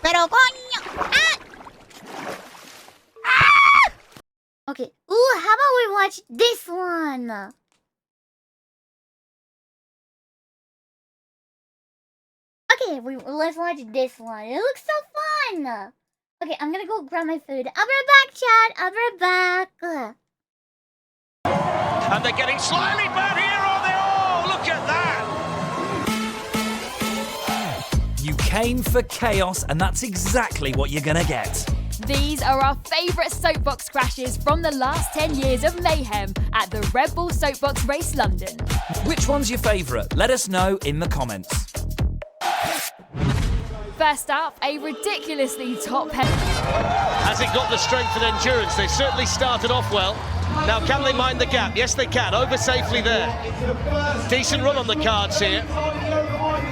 Pero coño! Okay. Ooh, how about we watch this one? Okay, let's watch this one. It looks so fun. Okay, I'm gonna go grab my food. I'll be right back, chat. I'll be right back. And they're getting slightly bad here, are they? Oh, look at that! You came for chaos, and that's exactly what you're gonna get. These are our favourite soapbox crashes from the last 10 years of mayhem at the Red Bull Soapbox Race London. Which one's your favourite? Let us know in the comments. First up, a ridiculously top-heavy... Has it got the strength and endurance? They certainly started off well. Now, can they mind the gap? Yes, they can. Over safely there. Decent run on the cards here.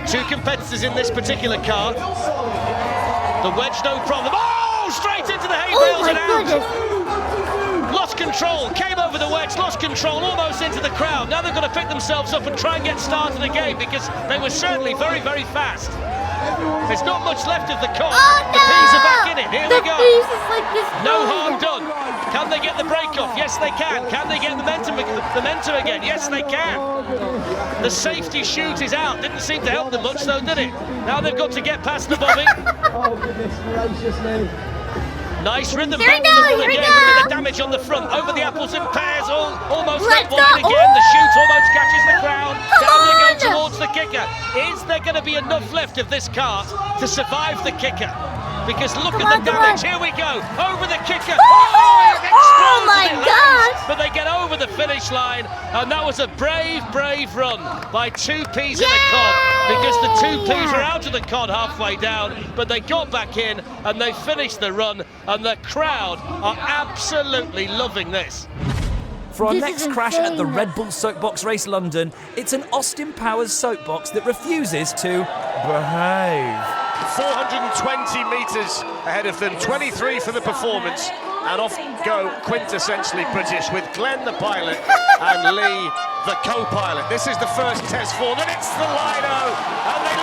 Two competitors in this particular card. The wedge, no problem. Oh, straight into the hay bales and out. Lost control, came over the wedge, lost control, almost into the crowd. Now they've got to pick themselves up and try and get started again because they were certainly very, very fast. There's not much left of the cod. Oh, no! The peas are back in it. Here we go. Like this. No harm done. Can they get the break off? Yes, they can. Can they get the momentum again? Yes, they can. The safety chute is out. Didn't seem to help them much, though, did it? Now they've got to get past the bobbing. Oh, goodness gracious me. Nice rhythm Here back we to the go, run here we again. go. Look at the damage on the front. Over the apples and pears. Almost Let's got one in go. again. The chute almost catches the crowd. Down they on. go towards the kicker. Is there going to be enough left of this cart to survive the kicker? Because look at the damage. Here we go. Over the kicker. Oh, it explodes my and it God. lands. But they get over the finish line. And that was a brave, brave run by two peas in a cod. Because the two peas were out of the cod halfway down. But they got back in and they finished the run. And the crowd are absolutely loving this. For our This next is crash at the insane. Red Bull Soapbox Race London, it's an Austin Powers soapbox that refuses to behave. 420 metres ahead of them, 23 for the performance, and off go quintessentially British with Glenn the pilot and Lee the co-pilot. This is the first test form, and it's the Lido, and they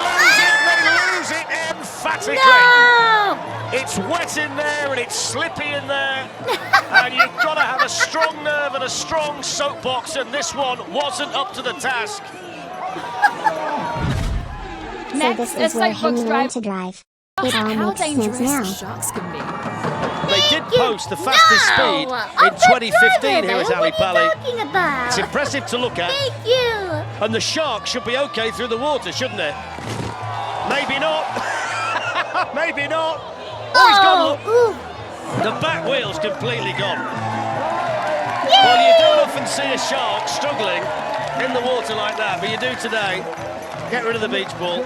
lose it emphatically. No! It's wet in there and it's slippy in there, and you've got to have a strong nerve and a strong soapbox, and this one wasn't up to the task. Next, So this a is where soapbox Hime drive. learned to drive. It all How makes sense dangerous now. sharks can be. They did post the fastest speed in 2015 here at Ali Pali. It's impressive to look at. Thank you. And the shark should be okay through the water, shouldn't it? Maybe not. Maybe not. Oh, he's gone, look. Ooh. The back wheel's completely gone. Well, you don't often see a shark struggling in the water like that, but you do today. Get rid of the beach ball.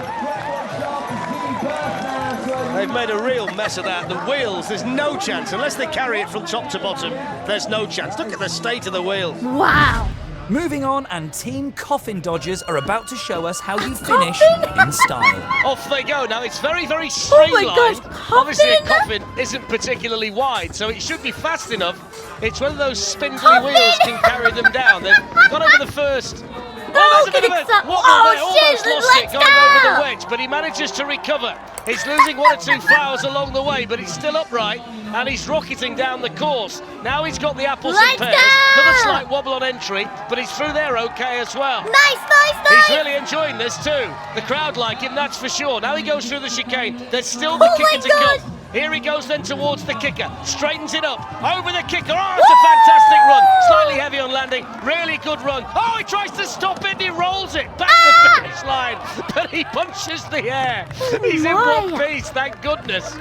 They've made a real mess of that. The wheels, there's no chance. Unless they carry it from top to bottom, there's no chance. Look at the state of the wheels. Wow. Moving on, and Team Coffin Dodgers are about to show us how you finish in style. Off they go. Now it's very, very streamlined. gosh, Obviously a coffin? coffin isn't particularly wide, so it should be fast enough. It's one of those spindly wheels can carry them down. They've got over the first. Oh, there's a bit of a wobble there. Almost lost it going over the wedge, but he manages to recover. He's losing one or two flowers along the way, but he's still upright, and he's rocketing down the course. Now he's got the apples and pears. Another slight wobble on entry, but he's through there okay as well. Nice. He's really enjoying this too. The crowd like him, that's for sure. Now he goes through the chicane. There's still the kicker to come. Here he goes then towards the kicker. Straightens it up. Over the kicker. Oh, it's a fantastic run. Slightly heavy on landing. Really good run. Oh, he tries to stop it. He rolls it back to the finish line. But he punches the air. He's in one piece, thank goodness.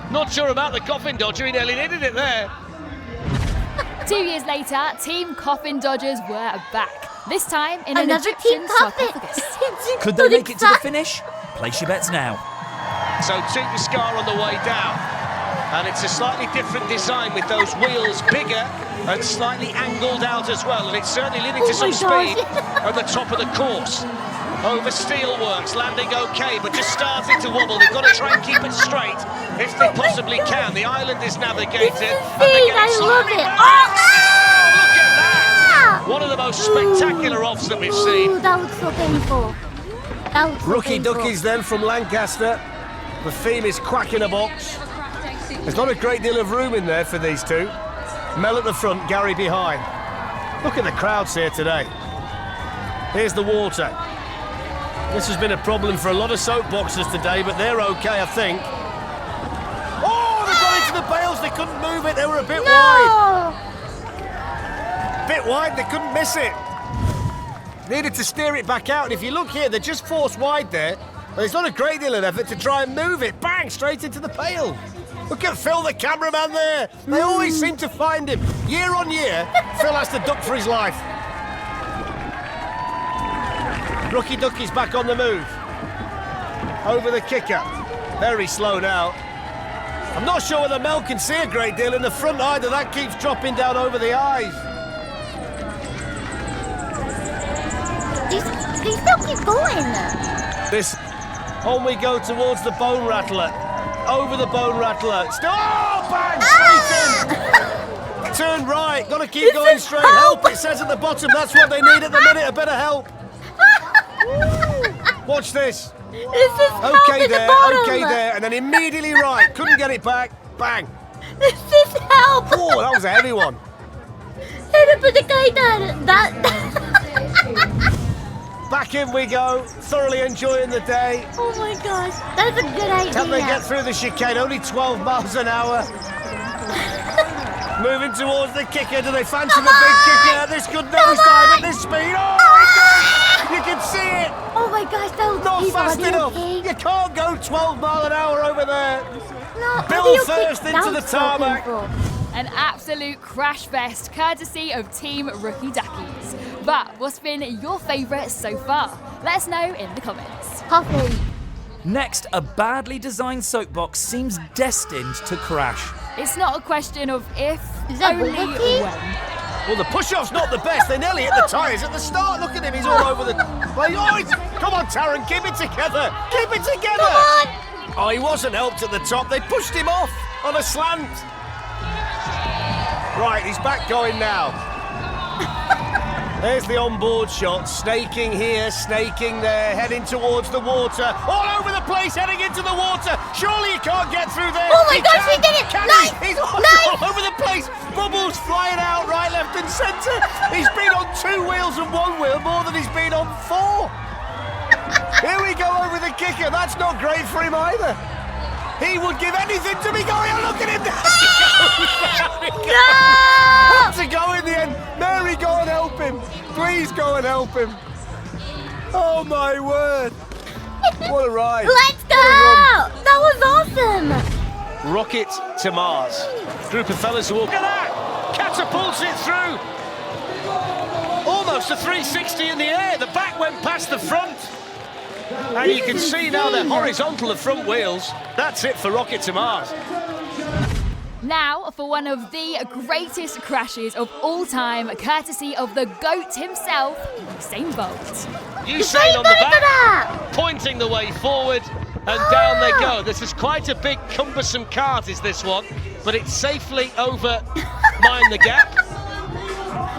Not sure about the Coffin Dodger. He nearly needed it there. 2 years later, Team Coffin Dodgers were back. This time in an Another Team Egyptian Coffin. sarcophagus. Could they make it to the finish? Place your bets now. So Super Scar on the way down. And it's a slightly different design with those wheels bigger and slightly angled out as well. And it's certainly leading to some speed at the top of the course. Over steelworks, landing okay, but just starting to wobble. They've got to try and keep it straight if they possibly can. The island is navigated. I love it. Look at that! One of the most spectacular offs that we've seen. Ooh, that was so painful. That was so Rookie painful. duckies then from Lancaster. The theme is quack in a box. There's not a great deal of room in there for these two. Mel at the front, Gary behind. Look at the crowds here today. Here's the water. This has been a problem for a lot of soapboxers today, but they're okay, I think. Oh, they got into the bales. They couldn't move it. They were a bit wide. Bit wide, they couldn't miss it. Needed to steer it back out. And if you look here, they're just forced wide there. There's not a great deal of effort to try and move it. Bang, straight into the pail. Look at Phil, the cameraman there. They always seem to find him. Year on year, Phil has to duck for his life. Rookie Ducky's back on the move. Over the kicker. Very slow now. I'm not sure whether Mel can see a great deal in the front either. That keeps dropping down over the eyes. They still keep going. This, on we go towards the bone rattler. Over the bone rattler. Oh, bang! Straight in! Turn right. Got to keep going straight. Help, it says at the bottom. That's what they need at the minute. A bit of help. Watch this. This is Okay there, okay there. And then immediately right. Couldn't get it back. Bang. This is help. Oh, that was a heavy one. Back in we go. Thoroughly enjoying the day. Oh my gosh, that's a good idea. Can they get through the chicane? Only 12 miles an hour. Moving towards the kicker. Do they fancy the big kicker? This could nosedive at this speed. Oh my God! You can see it. Oh my gosh, that was Not people. fast enough. Okay? You can't go 12 mile an hour over there. No, Bill first into the tarmac. An absolute crash fest courtesy of Team Rookie Duckies. But what's been your favourite so far? Let us know in the comments. Coffee. Next, a badly designed soapbox seems destined to crash. It's not a question of if, Is that only Biweekly? when. Well, the push-off's not the best. They nearly hit the tyres at the start. Look at him. He's all over the... Come on, Taron. Keep it together. Keep it together. Come on. Oh, he wasn't helped at the top. They pushed him off on a slant. Right, he's back going now. There's the onboard shot. Snaking here, snaking there, heading towards the water. All over the place, heading into the water. Surely he can't get through there. Oh my gosh, he did it. Nice. He's all over the place. Bubbles flying out right, left and centre. He's been on 2 wheels and 1 wheel more than he's been on 4. Here we go over the kicker. That's not great for him either. He would give anything to be going. Oh, look at him. Had to go in the end. Mary, go and help him. Please go and help him. Oh, my word. What a ride. Let's go. That was awesome. Rocket to Mars. Group of fellas who walk. Look at that! Catapults it through. Almost a 360 in the air. The back went past the front. And you can see now they're horizontal, the front wheels. That's it for Rocket to Mars. Now for one of the greatest crashes of all time, courtesy of the GOAT himself, Usain Bolt. Usain on the back, pointing the way forward, and down they go. This is quite a big, cumbersome cart, is this one, but it's safely over Mind the Gap.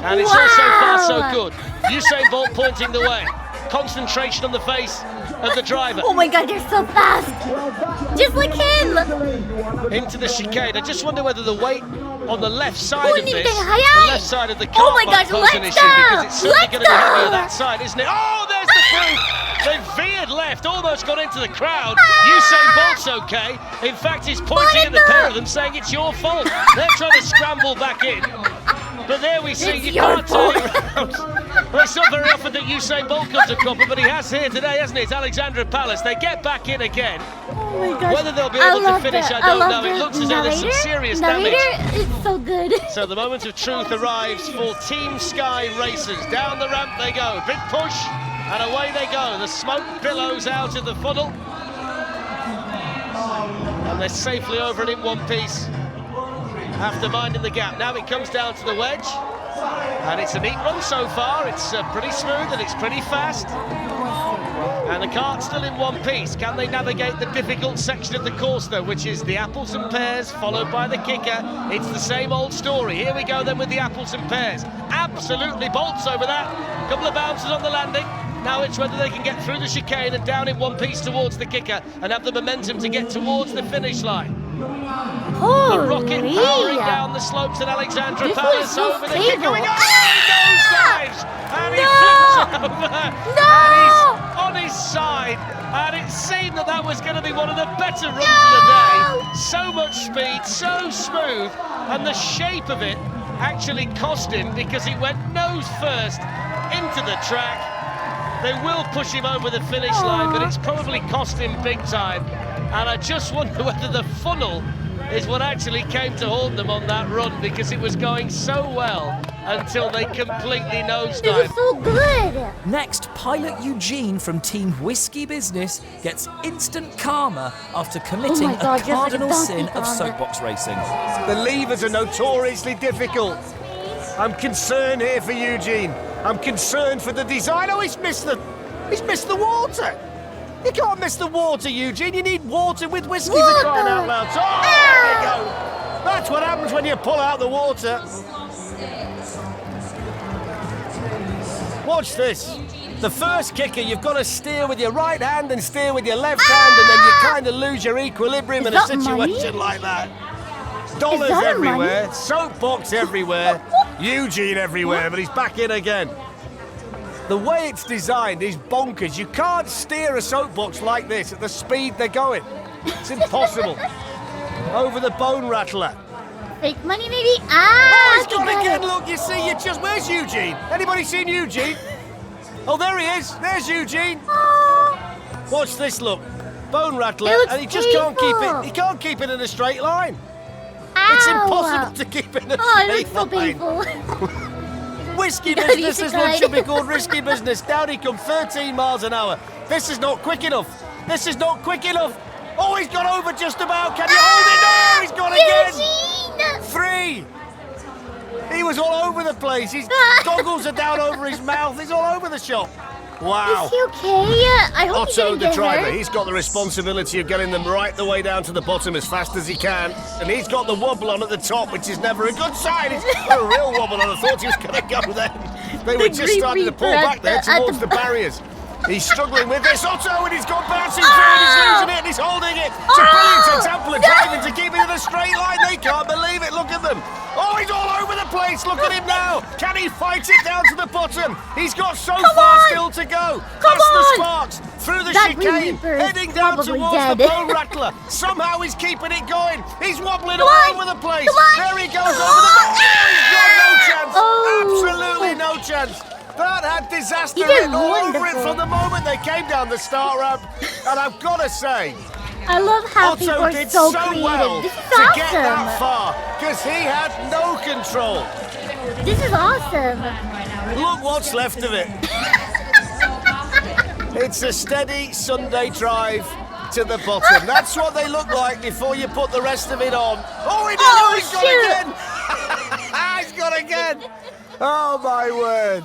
And it's all so far so good. Usain Bolt pointing the way. Concentration on the face of the driver. Oh my God, you're so fast. Just like him. Into the chicane. I just wonder whether the weight on the left side of this, the left side of the car, Oh my might gosh, pose an let's issue, go. because it's certainly Let's going to be heavier go. that side, isn't it? Oh, there's the Froot. They've veered left, almost got into the crowd. Usain Bolt's okay. In fact, he's pointing at the pair of them, saying it's your fault. They're trying to scramble back in. But there we see, you can't turn it around. Well, it's not very often that Usain Bolt comes a copper, but he has here today, hasn't he? It's Alexandra Palace. They get back in again. Oh my gosh. Whether they'll be able to finish, I don't know. It looks as though there's some serious damage. It's so good. So the moment of truth arrives for Team Sky racers. Down the ramp they go. Big push, and away they go. The smoke billows out of the funnel. And they're safely over and in one piece. After minding the gap. Now it comes down to the wedge. And it's a neat run so far. It's pretty smooth and it's pretty fast. And the cart's still in one piece. Can they navigate the difficult section of the course, though, which is the apples and pears, followed by the kicker? It's the same old story. Here we go then with the apples and pears. Absolutely bolts over that. Couple of bounces on the landing. Now it's whether they can get through the chicane and down in one piece towards the kicker and have the momentum to get towards the finish line. The rocket powering down the slopes at Alexandra Palace over the kicker. Oh, he nosedives! And he flips over. And he's on his side. And it seemed that was going to be one of the better runs of the day. So much speed, so smooth. And the shape of it actually cost him because he went nose first into the track. They will push him over the finish line, but it's probably cost him big time. And I just wonder whether the funnel is what actually came to haunt them on that run, because it was going so well until they completely nosedived. It was so good. Next, pilot Eugene from Team Whiskey Business gets instant karma after committing a cardinal sin of soapbox racing. The levers are notoriously difficult. I'm concerned here for Eugene. I'm concerned for the design. Oh, he's missed the water. You can't miss the water, Eugene. You need water with whiskey for crying out loud. Oh, there you go. That's what happens when you pull out the water. Watch this. The first kicker, you've got to steer with your right hand and steer with your left hand, and then you kind of lose your equilibrium in a situation like that. Dollars everywhere, soapbox everywhere, Eugene everywhere, but he's back in again. The way it's designed is bonkers. You can't steer a soapbox like this at the speed they're going. It's impossible. Over the bone rattler. Fake money, maybe? Ah! Oh, he's got it again. Look, you see, where's Eugene? Anybody seen Eugene? Oh, there he is. There's Eugene. Watch this, look. Bone rattler, and he just can't keep it. He can't keep it in a straight line. It's impossible to keep it in a straight line. Painful. Whiskey business, this one should be called risky business. Down he comes, 13 miles an hour. This is not quick enough. This is not quick enough. Oh, he's got over just about. Can you hold it? No, he's got again. 3. He was all over the place. His goggles are down over his mouth. He's all over the shop. Wow. Is he okay? I hope Otto, he the driver, hurt. he's got the responsibility of getting them right the way down to the bottom as fast as he can. And he's got the wobble on at the top, which is never a good sign. He's got a real wobble on. I thought he was going to go then. They were just starting to pull back there towards the barriers. He's struggling with this. Otto, and he's got bouncing through, and he's losing it, and he's holding it. It's a brilliant example of driving to keep it in a straight line. They can't believe it. Look at them. Oh, he's all over the place. Look at him now. Can he fight it down to the bottom? He's got so far still to go. Past the sparks, through the chicane, heading down towards the bone rattler. Somehow he's keeping it going. He's wobbling all over the place. There he goes over the bone. He's got no chance. Absolutely no chance. That had disaster written all over it from the moment they came down the start ramp. And I've got to say, I love how people Otto are did so so creative. well This is to awesome. get that far because he had no control. This is awesome. Look what's left of it. It's a steady Sunday drive to the bottom. That's what they look like before you put the rest of it on. Oh, he did it! He's got again! He's got again! Oh, my word.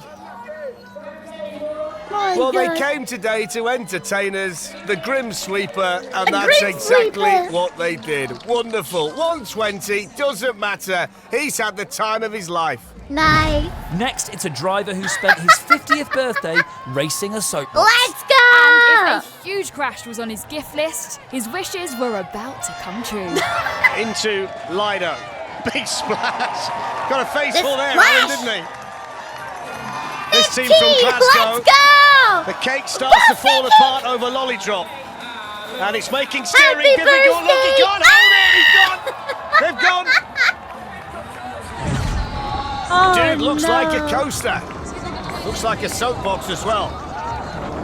Well, they came today to entertain us, the Grim Sweeper, and that's exactly what they did. Wonderful. 120, doesn't matter. He's had the time of his life. Nice. Next, it's a driver who spent his 50th birthday racing a soapbox. Let's go! And if a huge crash was on his gift list, his wishes were about to come true. Into Lido. Big splash. Got a face full there, Alan, didn't he? This team from Glasgow. Let's go! The cake starts to fall apart over Lollydrop. And it's making steering difficult. Look, he can't hold it. He's gone. They've gone. Dude, looks like a coaster. Looks like a soapbox as well.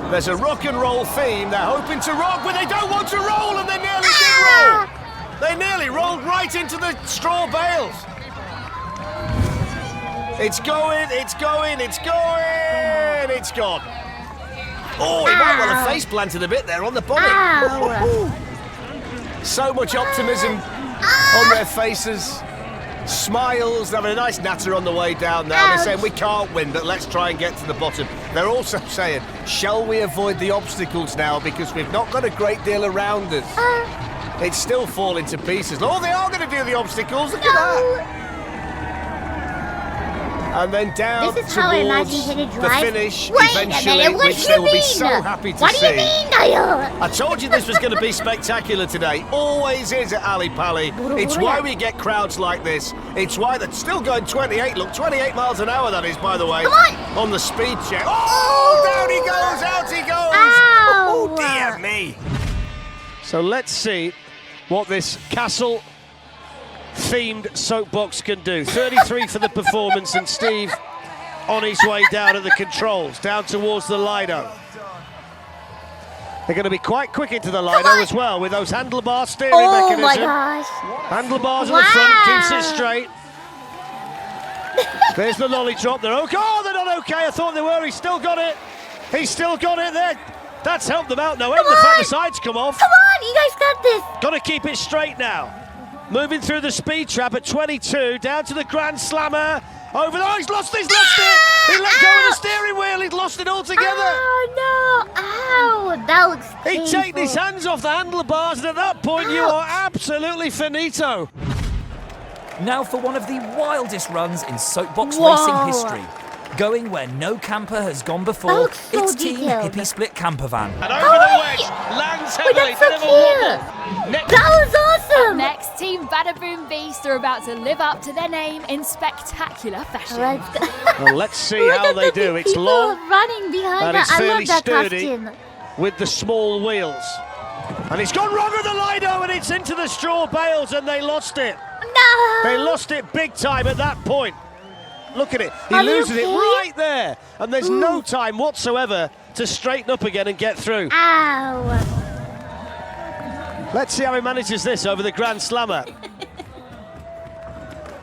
There's a rock and roll theme. They're hoping to rock, but they don't want to roll, and they nearly did roll. They nearly rolled right into the straw bales. It's going, it's going, it's going, it's gone. Oh, he might well have face planted a bit there on the bonnet. So much optimism on their faces. Smiles, having a nice natter on the way down now. They're saying, we can't win, but let's try and get to the bottom. They're also saying, shall we avoid the obstacles now because we've not got a great deal around us? It's still falling to pieces. Oh, they are going to do the obstacles. Look at that. And then down This is how I imagine towards him to the drive. finish Wait a eventually, minute, what which do they you will be mean? so happy to What see. do you mean, Dale? I told you this was going to be spectacular today. Always is at Ali Pali. It's why we get crowds like this. It's why they're still going 28. Look, 28 miles an hour that is, by the way. Come on. The speed check. Oh, down he goes, out he goes. Ow. Oh, dear me. So let's see what this castle-themed soapbox can do. 33 for the performance, and Steve on his way down at the controls, down towards the Lido. They're going to be quite quick into the Lido as well, with those handlebar steering mechanism. Oh my gosh. Handlebars in the front, keeps it straight. There's the lolly drop. They're okay. Oh, they're not okay. I thought they were. He's still got it. He's still got it there. That's helped them out. No end. The fact the sides come off. Come on, you guys got this. Got to keep it straight now. Moving through the speed trap at 22, down to the Grand Slammer. Over. Oh, he's lost it. He let go of the steering wheel. He's lost it altogether. Oh no! Ow! That looks painful. He'd taken his hands off the handlebars, and at that point, you are absolutely finito. Now for one of the wildest runs in soapbox Whoa. racing history. Going where no camper has gone before, looks so it's Team detailed. Hippie Split Camper Van. And over the wedge, lands heavily, that's so bit of a cute. wobble. Next, That was awesome. Next, Team Badaboom Beast are about to live up to their name in spectacular fashion. Let's go. Well, let's see Look how at they the do. It's people long running behind and that. it's I fairly love that sturdy costume. with the small wheels. And it's gone wrong with the Lido, and it's into the straw bales, and they lost it. No. They lost it big time at that point. Look at it. He Are you loses it okay? right there. And there's no time whatsoever to straighten up again and get through. Ow. Let's see how he manages this over the Grand Slammer.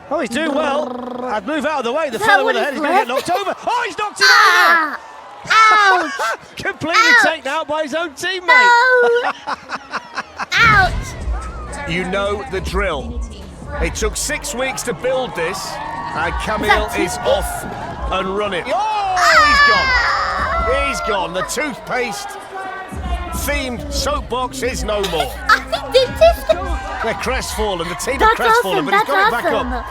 Oh, he's doing well. I'd move out of the way. The Is that fellow what with the head he's is going to get left? knocked over. Oh, he's knocked it Ah. Ouch. over. Completely Ouch. taken out by his own teammate. No. Ouch. You know the drill. It took 6 weeks to build this, and Camille is off and running. Oh, he's gone. The toothpaste-themed soapbox is no more. I dentist. They're crestfallen. The team are That's crestfallen, awesome. but he's That's got it back awesome. up.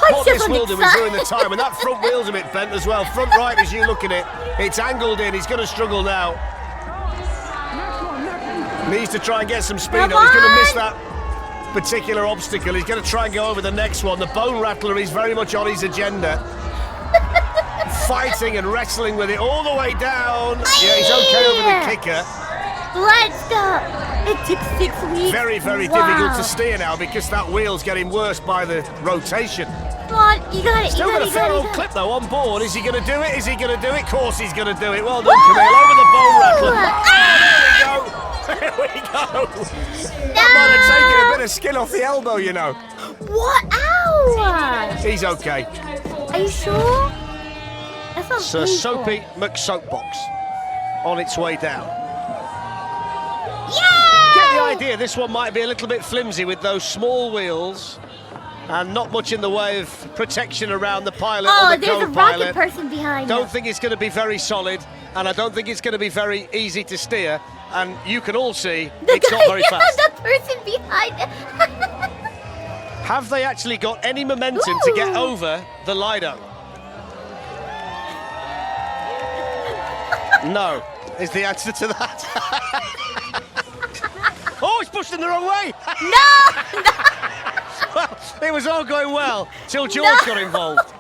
I'm What so this will do is excited. ruin the time, and that front wheel's a bit bent as well. Front right, as you look at it, it's angled in. He's going to struggle now. Needs to try and get some speed Come up. He's going to on. miss that particular obstacle. He's going to try and go over the next one. The bone rattler is very much on his agenda. Fighting and wrestling with it all the way down. Yeah, he's okay over the kicker. Let's go. It took 6 weeks. Very, very Wow. difficult to steer now because that wheel's getting worse by the rotation. Come on, you got it. Still you got got a it. fair You old got it. clip though on board. Is he going to do it? Is he going to do it? Of course he's going to do it. Well done, Camille. Over the bone rattler. Oh, there we go. There we go. That might have taken a bit of skin off the elbow, you know. What? Ow. He's okay. Are you sure? That's not Sir painful. Soapy McSoapbox on its way down. Yeah! Get the idea, this one might be a little bit flimsy with those small wheels and not much in the way of protection around the pilot Oh, or the there's a co-pilot. rocket person behind Don't us. think it's going to be very solid, and I don't think it's going to be very easy to steer. And you can all see The it's guy, not very fast. the person behind it. Have they actually got any momentum to get over the Lido? No, is the answer to that. Oh, he's pushed in the wrong way. No! Well, it was all going well till George got involved.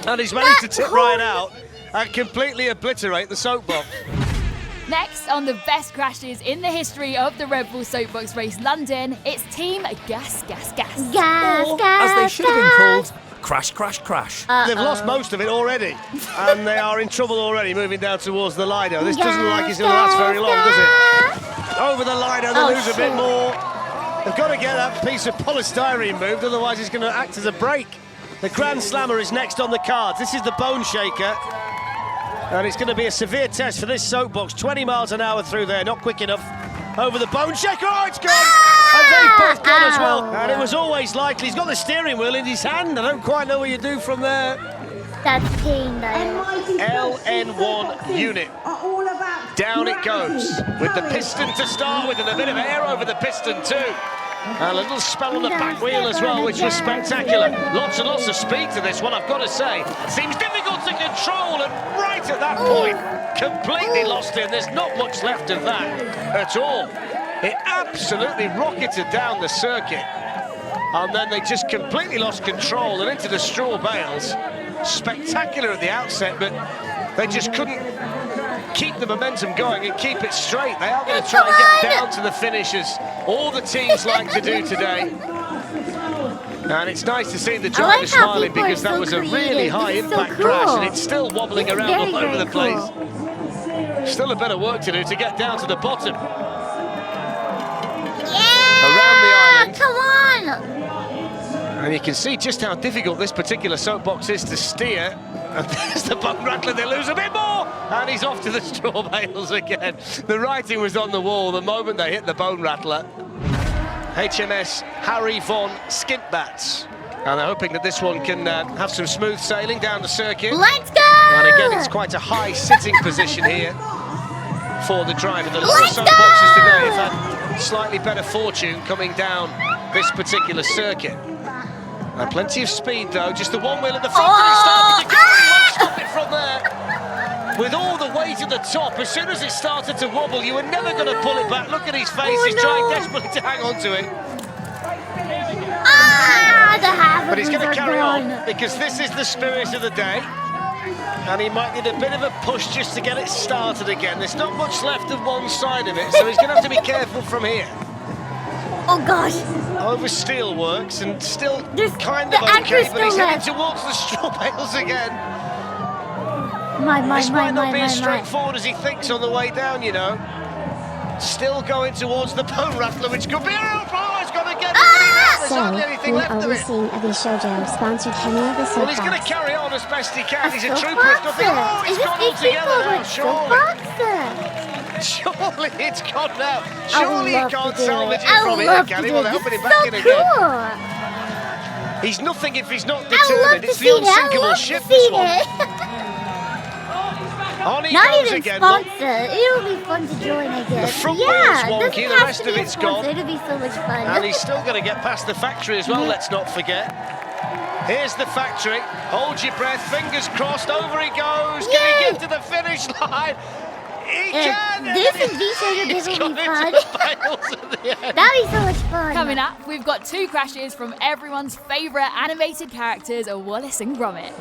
And he's managed to tip Ryan out and completely obliterate the soapbox. Next, on the best crashes in the history of the Red Bull Soapbox Race London, it's Team Gas. Gas, Or, gas, as they should have been gas. called, Crash, Crash, Crash. They've lost most of it already, and they are in trouble already moving down towards the Lido. This doesn't look like it's going to last very long, does it? Over the Lido, they Oh, lose a bit shit. more. They've got to get that piece of polystyrene moved, otherwise it's going to act as a brake. The Grand Slammer is next on the cards. This is the Bone Shaker. And it's going to be a severe test for this soapbox. 20 miles an hour through there, not quick enough. Over the Bone Shaker, oh, it's gone! And they've both gone as well. Ow. And it was always likely. He's got the steering wheel in his hand. I don't quite know what you do from there. That's pain, though. LN1 unit. Down it goes, with the piston to start with and a bit of air over the piston too. And a little spell on the back wheel as well, which was spectacular. Lots and lots of speed to this one, I've got to say. Seems difficult to control, and right at that point, completely lost it. There's not much left of that at all. It absolutely rocketed down the circuit. And then they just completely lost control and into the straw bales. Spectacular at the outset, but they just couldn't keep the momentum going and keep it straight. They are going to try and get down to the finish, as all the teams like to do today. And it's nice to see the driver smiling, because that was a really high impact crash, and it's still wobbling around all over the place. Still a bit of work to do to get down to the bottom. Around the island. Come on! And you can see just how difficult this particular soapbox is to steer. And there's the bone rattler, they lose a bit more! And he's off to the straw bales again. The writing was on the wall the moment they hit the bone rattler. HMS Harry von Skintbats. And they're hoping that this one can have some smooth sailing down the circuit. Let's go! And again, it's quite a high sitting position here for the driver. The lower soapboxes today have had slightly better fortune coming down this particular circuit. And plenty of speed though, just the one wheel at the front, and it started to go. He won't stop it from there. With all the weight at the top, as soon as it started to wobble, you were never going to pull it back. Look at his face, he's trying desperately to hang on to it. But he's going to carry on, because this is the spirit of the day. And he might need a bit of a push just to get it started again. There's not much left of one side of it, so he's going to have to be careful from here. Oh gosh. Over steelworks, and still kind of okay, but he's heading towards the straw bales again. This might not be as straightforward as he thinks on the way down, you know. Still going towards the bone rattler, which could be a real blow. He's got to get it. There's hardly anything left of it. VShojo sponsored Henya the Soapbox. Well, he's going to carry on as best he can. He's a trooper. It's nothing. Oh, it's gone all together now, surely. Surely it's gone now. Surely he can't salvage it from here, can he? Well, they're helping him back in again. He's nothing if he's not determined. It's the unsinkable ship, this one. On he goes again. Sponsored. It'll be fun to join again. The front wheel's wonky, the rest of it's gone. It'll be so much fun. And he's still going to get past the factory as well, let's not forget. Here's the factory. Hold your breath, fingers crossed, over he goes. Can he get to the finish line? He can! This is VShojo, this will be fun. That'll be so much fun. Coming up, we've got 2 crashes from everyone's favourite animated characters, Wallace and Gromit.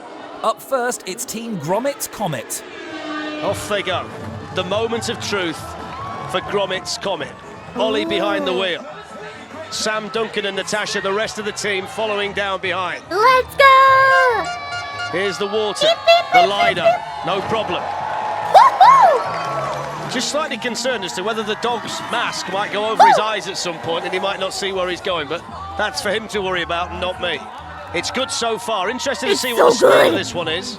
Up first, it's Team Gromit's Comet. Off they go. The moment of truth for Gromit's Comet. Ollie behind the wheel. Sam, Duncan and Natasha, the rest of the team following down behind. Let's go! Here's the water, the Lido, no problem. Just slightly concerned as to whether the dog's mask might go over his eyes at some point and he might not see where he's going, but that's for him to worry about and not me. It's good so far. Interested to see what the speed of this one is.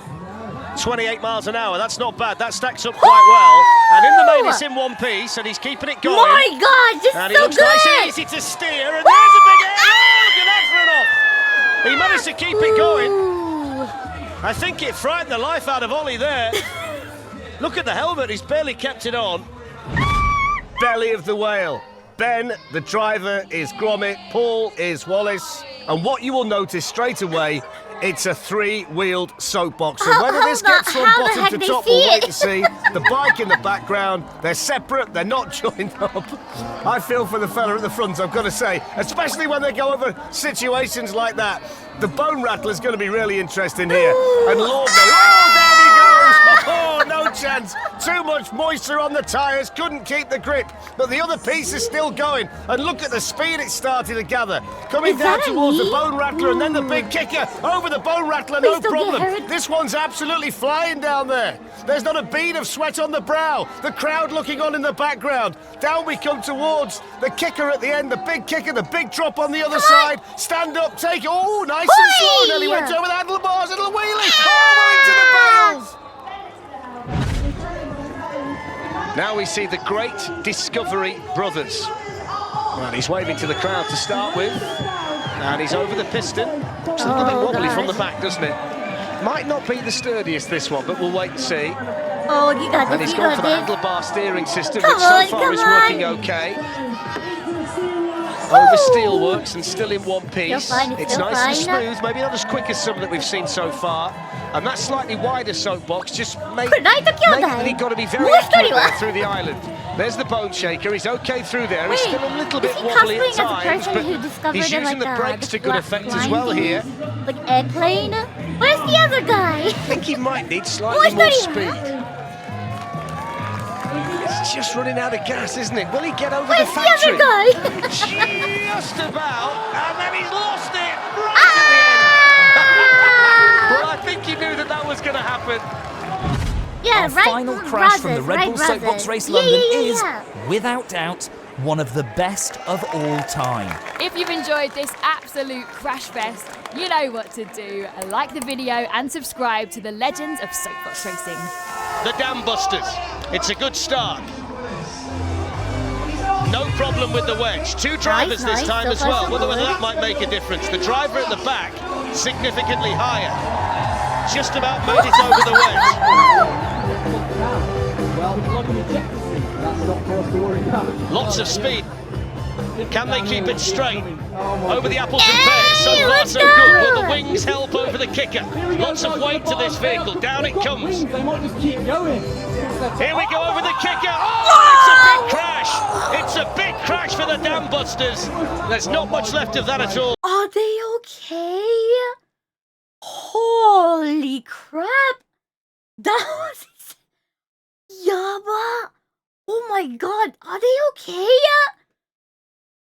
28 miles an hour, that's not bad. That stacks up quite well. And in the main, it's in one piece, and he's keeping it going. My God, this and is so looks good! nice and easy to steer, and there's a big air. Oh, look at that for an off. He managed to keep it going. I think it frightened the life out of Ollie there. Look at the helmet, he's barely kept it on. Belly of the whale. Ben, the driver, is Gromit, Paul is Wallace, and what you will notice straight away, it's a 3-wheeled soapbox. So whether this gets from bottom to top, we'll wait to see. The bike in the background, they're separate, they're not joined up. I feel for the fella at the front, I've got to say, especially when they go over situations like that. The bone rattler's going to be really interesting here. And Lord, oh, down he goes! Oh, no chance. Too much moisture on the tyres, couldn't keep the grip. But the other piece is still going. And look at the speed it started to gather. Coming down towards the bone rattler and then the big kicker over the bone rattler, no problem. This one's absolutely flying down there. There's not a bead of sweat on the brow. The crowd looking on in the background. Down we come towards the kicker at the end, the big kicker, the big drop on the other side. Stand up, take it. Oh, nice and slow. Nearly went over the handlebars, a little wheelie. Oh, into the bales. Now we see the great Discovery brothers. And he's waving to the crowd to start with. And he's over the piston. It's a little bit wobbly from the back, doesn't it? Might not be the sturdiest, this one, but we'll wait and see. Oh, you got this. And he's gone for the handlebar steering system, which so far is working okay. over steelworks and still in one piece. fine, It's still nice and fine. smooth, maybe not as quick as some that we've seen so far. And that slightly wider soapbox just made Right, the kill that he's got to be very More accurate story, there through the island. There's the bone shaker. He's okay through there. He's Wait, still a little is bit he wobbly at cosplaying as a times, person but who discovered he's using the like, brakes to good flat effect as flying well thing? here. Like airplane? Where's the other guy? I think he might need slightly more speed. It's just running out of gas, isn't it? Will he get over Where's the the factory? other guy? Just about, and then he's lost it right Ah! at the end. Well, I think he knew that that was going to happen. Yeah, Our right. final crash from the Red right Bull brothers. Soapbox Race Yeah, London yeah, is, yeah. without doubt, one of the best of all time. If you've enjoyed this absolute crash fest, you know what to do. Like the video and subscribe to the Legends of Soapbox Racing. The Dam Busters. It's a good start. No problem with the wedge. Two drivers Nice, this time so as far, well. so Whether good. that might make a difference. The driver at the back, significantly higher. Just about made it over the wedge. Well, look at the jet. That's not for us to worry about. Lots of speed. Can they keep it straight? Over the apples and pears. So far, let's so good. Will go. the wings help over the kicker? Lots of weight to this vehicle. Down it comes. They might just keep going. Here we go over the kicker. Oh, it's a big crash. It's a big crash for the Dam Busters. There's not much left of that at all. Are they okay? Holy crap! That was Yaba! Oh my god, are they okay?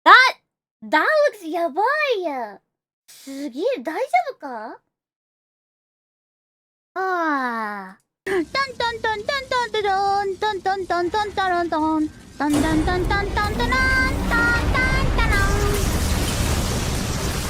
That looks yabai! すげえ、大丈夫か? Ah. Dun dun dun dun dun dun dun dun dun dun dun dun dun dun dun dun dun dun dun dun.